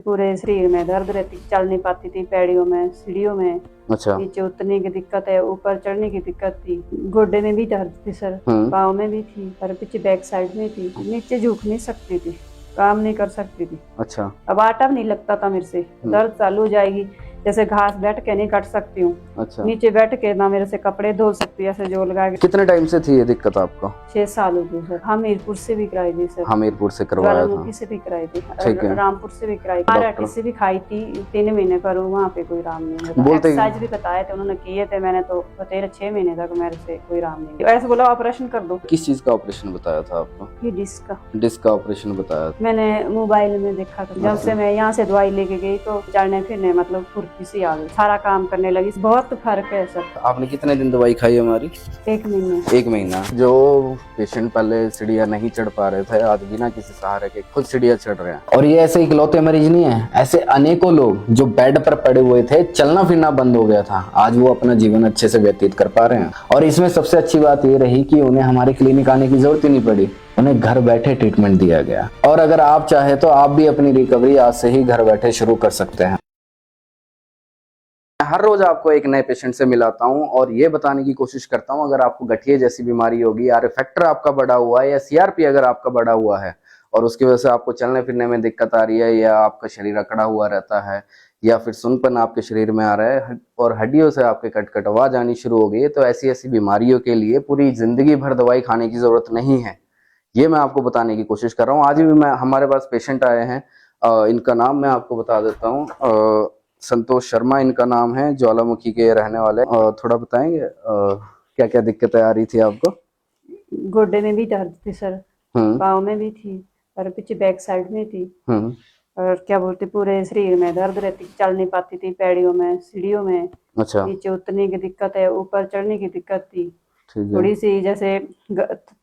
पूरे शरीर में दर्द रहती, चल नहीं पाती थी, पैड़ियों में, सीढ़ियों में। अच्छा। नीचे उतरने की दिक्कत है, ऊपर चढ़ने की दिक्कत थी। गोड्डे में भी दर्द थी सर, पाँव में भी थी, पर पीछे बैक साइड में थी। नीचे झुक नहीं सकती थी, काम नहीं कर सकती थी। अच्छा। अब आटा भी नहीं लगता था मेरे से, दर्द चालू हो जाएगी। जैसे घास बैठ के नहीं काट सकती हूँ, अच्छा। नीचे बैठ के ना मेरे से कपड़े धो सकती, ऐसे जो लगा के। कितने टाइम से थी ये दिक्कत आपको? 6 साल हो गए सर। हमीरपुर से भी कराई थी सर, हमीरपुर से करवाया था। ज्वालामुखी से भी कराई थी, ठीक है। रामपुर से भी कराई, मराठी से भी खाई थी 3 महीने, पर वहाँ पे कोई आराम नहीं मिला। बोलते एक्सरसाइज भी बताए थे उन्होंने, किए थे मैंने, तो 6 महीने तक मेरे से कोई आराम नहीं मिला। ऐसे बोला ऑपरेशन कर दो। किस चीज का ऑपरेशन बताया था आपको? ये डिस्क का। डिस्क का ऑपरेशन बताया था। मैंने मोबाइल में देखा था, जब से मैं यहाँ से दवाई लेके गई तो चलने फिरने मतलब फुर्ती सी आ गई, सारा काम करने लगी। बहुत फर्क है सर। आपने कितने दिन दवाई खाई हमारी? 1 महीने। 1 महीना। जो पेशेंट पहले सीढ़ियाँ नहीं चढ़ पा रहे थे, आज बिना किसी सहारे के खुद सीढ़ियाँ चढ़ रहे हैं। और ये ऐसे इकलौते मरीज नहीं है, ऐसे अनेकों लोग जो बेड पर पड़े हुए थे, चलना फिरना बंद हो गया था, आज वो अपना जीवन अच्छे से व्यतीत कर पा रहे हैं। और इसमें सबसे अच्छी बात ये रही कि उन्हें हमारे क्लिनिक आने की जरूरत ही नहीं पड़ी, उन्हें घर बैठे ट्रीटमेंट दिया गया। और अगर आप चाहे तो आप भी अपनी रिकवरी आज से ही घर बैठे शुरू कर सकते हैं। हर रोज आपको एक नए पेशेंट से मिलाता हूं और ये बताने की कोशिश करता हूं, अगर आपको गठिया जैसी बीमारी होगी, आर फैक्टर आपका बढ़ा हुआ है, या सीआरपी अगर आपका बढ़ा हुआ है और उसकी वजह से आपको चलने फिरने में दिक्कत आ रही है, या आपका शरीर अकड़ा हुआ रहता है, या फिर सुनपन आपके शरीर में आ रहा है और हड्डियों से आपके कट आवाज आनी शुरू हो गई है, तो ऐसी ऐसी बीमारियों के लिए पूरी जिंदगी भर दवाई खाने की जरूरत नहीं है। ये मैं आपको बताने की कोशिश कर रहा हूँ। आज भी मैं हमारे पास पेशेंट आए हैं, इनका नाम मैं आपको बता देता हूँ। संतोष शर्मा इनका नाम है, ज्वालामुखी के रहने वाले। थोड़ा बताएंगे क्या क्या दिक्कतें आ रही थी आपको? गोड्डे में भी दर्द थी सर, पाँव में भी थी, और पीछे बैक साइड में थी। और क्या बोलते, पूरे शरीर में दर्द रहती, चल नहीं पाती थी, पैड़ियों में, सीढ़ियों में। अच्छा। नीचे उतरने की दिक्कत है, ऊपर चढ़ने की दिक्कत थी। ठीक है। थोड़ी सी जैसे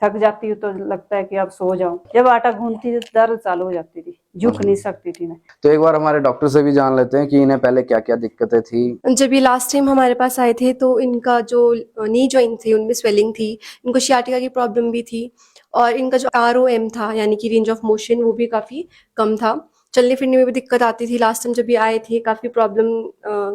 थक जाती हूँ तो लगता है कि अब सो जाऊं। जब आटा गूंथती थी दर्द चालू हो जाती थी, झुक नहीं सकती थी मैं। तो एक बार हमारे डॉक्टर से भी जान लेते हैं कि इन्हें पहले क्या क्या दिक्कतें थी। जब ये लास्ट टाइम हमारे पास आए थे तो इनका जो नी जॉइंट थे उनमें स्वेलिंग थी, इनको शियाटिका की प्रॉब्लम भी थी, और इनका जो ROM था यानी कि रेंज ऑफ मोशन वो भी काफ़ी कम था। चलने फिरने में भी दिक्कत आती थी। लास्ट टाइम जब ये आए थे काफ़ी प्रॉब्लम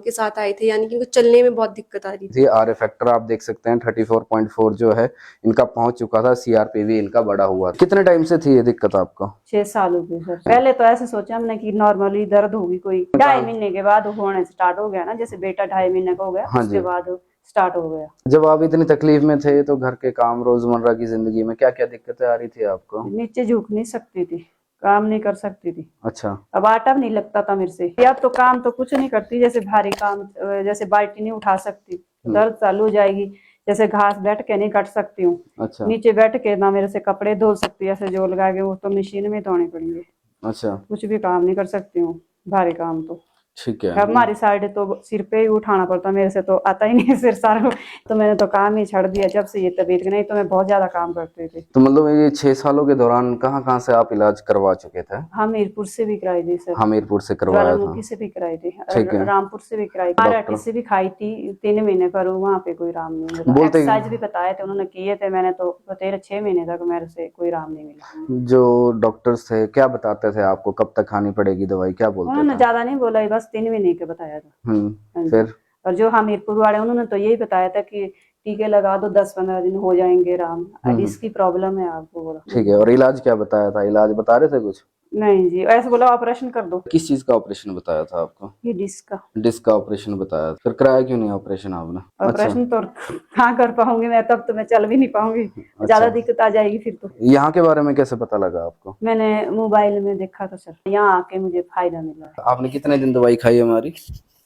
के साथ आए थे, यानी कि इनको चलने में बहुत दिक्कत आ रही थी। आर फैक्टर आप देख सकते हैं 34.4 जो है इनका पहुंच चुका था, सीआरपी भी इनका बढ़ा हुआ। कितने टाइम से थी ये दिक्कत आपको? 6 साल हो गए सर। पहले तो ऐसे सोचा हमने कि नॉर्मली दर्द होगी कोई, 2.5 महीने के बाद होने स्टार्ट हो गया ना, जैसे बेटा 2.5 महीने का हो गया, उसके बाद स्टार्ट हो गया। जब आप इतनी तकलीफ में थे तो घर के काम, रोजमर्रा की जिंदगी में क्या क्या दिक्कतें आ रही थी आपको? नीचे झुक नहीं सकती थी, काम नहीं कर सकती थी। अच्छा। अब आटा भी नहीं लगता था मेरे से। अब तो काम तो कुछ नहीं करती, जैसे भारी काम, जैसे बाल्टी नहीं उठा सकती, दर्द चालू हो जाएगी। जैसे घास बैठ के नहीं काट सकती हूँ। अच्छा। नीचे बैठ के ना मेरे से कपड़े धो सकती, ऐसे जो लगा के, वो तो मशीन में धोने पड़ेंगे। अच्छा। कुछ भी काम नहीं कर सकती हूँ, भारी काम तो। ठीक है। अब हमारी साइड तो सिर पे ही उठाना पड़ता, मेरे से तो आता ही नहीं सिर सारा, तो मैंने तो काम ही छोड़ दिया जब से ये तबीयत। नहीं तो मैं बहुत ज्यादा काम करती थी। तो मतलब ये 6 सालों के दौरान कहाँ से आप इलाज करवा चुके थे? हमीरपुर से भी कराई थी सर, हमीरपुर से करवाया था। ज्वालामुखी से भी कराई थी, ठीक है। रामपुर से भी कराई, मराठी से भी खाई थी 3 महीने, पर वहाँ पे कोई आराम नहीं मिला। एक्सरसाइज भी बताए थे उन्होंने, किए थे मैंने, तो 6 महीने तक मेरे से कोई आराम नहीं मिला। जो डॉक्टर्स थे क्या बताते थे आपको, कब तक खानी पड़ेगी दवाई, क्या बोलते थे? उन्होंने ज्यादा नहीं बोला, बस 3 महीने के बताया था। फिर और जो हमीरपुर वाले उन्होंने तो यही बताया था कि टीके लगा दो, 10-15 दिन हो जाएंगे आराम, इसकी प्रॉब्लम है आपको बोला। ठीक है। और इलाज क्या बताया था? इलाज बता रहे थे कुछ? नहीं जी, ऐसे बोला ऑपरेशन कर दो। किस चीज का ऑपरेशन बताया था आपको? ये डिस्क का। डिस्क का ऑपरेशन बताया था। फिर कराया क्यों नहीं ऑपरेशन आपने? ऑपरेशन तो कहाँ कर पाऊंगी मैं, तब तो मैं चल भी नहीं पाऊंगी। ज्यादा दिक्कत आ जाएगी फिर तो। यहाँ के बारे में कैसे पता लगा आपको? मैंने मोबाइल में देखा था सर, यहाँ आके मुझे फायदा मिला। आपने कितने दिन दवाई खाई हमारी?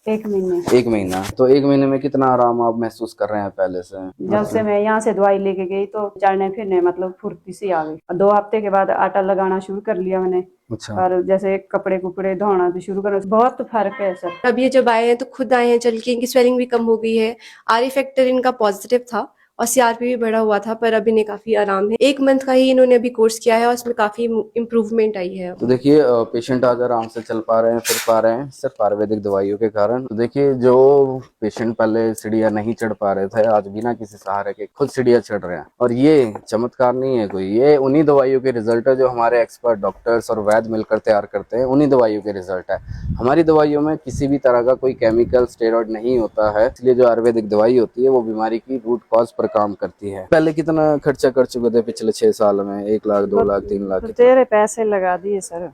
1 महीने। 1 महीना। तो 1 महीने में कितना आराम आप महसूस कर रहे हैं पहले से? जब से मैं यहाँ से दवाई लेके गई तो चलने फिरने मतलब फुर्ती सी आ गई। 2 हफ्ते के बाद आटा लगाना शुरू कर लिया मैंने। अच्छा। और जैसे कपड़े कुपड़े धोना भी शुरू कर, बहुत फर्क है सर। अब ये जब आए हैं तो खुद आए हैं चल के, इनकी स्वेलिंग भी कम हो गई है। RE फैक्टर इनका पॉजिटिव था और CRP भी बढ़ा हुआ था, पर अब इन्हें काफ़ी आराम है। 1 मंथ का ही इन्होंने अभी कोर्स किया है और इसमें काफ़ी इम्प्रूवमेंट आई है। तो देखिए पेशेंट आज आराम से चल पा रहे हैं, फिर पा रहे हैं, सिर्फ आयुर्वेदिक दवाइयों के कारण। तो देखिए जो पेशेंट पहले सीढ़ियाँ नहीं चढ़ पा रहे थे, आज बिना किसी सहारे के खुद सीढ़ियाँ चढ़ रहे हैं। और ये चमत्कार नहीं है कोई, ये उन्हीं दवाइयों के रिजल्ट है जो हमारे एक्सपर्ट डॉक्टर्स और वैद्य मिलकर तैयार करते हैं। उन्हीं दवाइयों के रिजल्ट है। हमारी दवाइयों में किसी भी तरह का कोई केमिकल स्टेरॉइड नहीं होता है, इसलिए जो आयुर्वेदिक दवाई होती है वो बीमारी की रूट कॉज पर काम करती है। पहले कितना खर्चा कर चुके थे पिछले 6 साल में? 1 लाख, 2 लाख, 3 लाख? तेरे पैसे लगा दिए सर,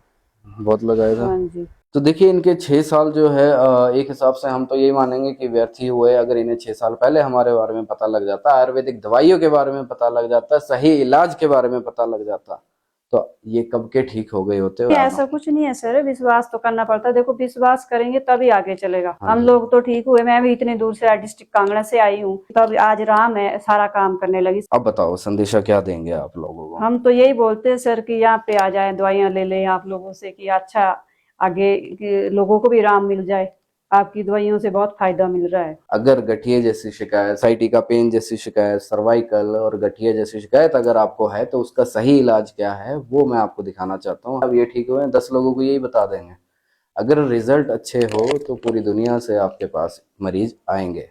बहुत लगाया था। हाँ जी। तो देखिए इनके 6 साल जो है एक हिसाब से हम तो यही मानेंगे कि व्यर्थ ही हुए। अगर इन्हें 6 साल पहले हमारे बारे में पता लग जाता, आयुर्वेदिक दवाइयों के बारे में पता लग जाता, सही इलाज के बारे में पता लग जाता, तो ये कब के ठीक हो गए होते। ऐसा कुछ नहीं है सर, विश्वास तो करना पड़ता है। देखो विश्वास करेंगे तभी आगे चलेगा। हाँ हम जी। लोग तो ठीक हुए, मैं भी इतनी दूर से डिस्ट्रिक्ट कांगड़ा से आई हूँ, तब आज आराम है, सारा काम करने लगी। अब बताओ संदेशा क्या देंगे आप लोगों को? हम तो यही बोलते हैं सर कि यहाँ पे आ जाए, दवाइयाँ ले लें आप लोगों से, कि अच्छा आगे कि लोगों को भी आराम मिल जाए। आपकी दवाइयों से बहुत फायदा मिल रहा है। अगर गठिए जैसी शिकायत, साइटिका पेन जैसी शिकायत, सर्वाइकल और गठिए जैसी शिकायत अगर आपको है, तो उसका सही इलाज क्या है वो मैं आपको दिखाना चाहता हूँ। अब ये ठीक हुए 10 लोगों को यही बता देंगे। अगर रिजल्ट अच्छे हो तो पूरी दुनिया से आपके पास मरीज आएंगे।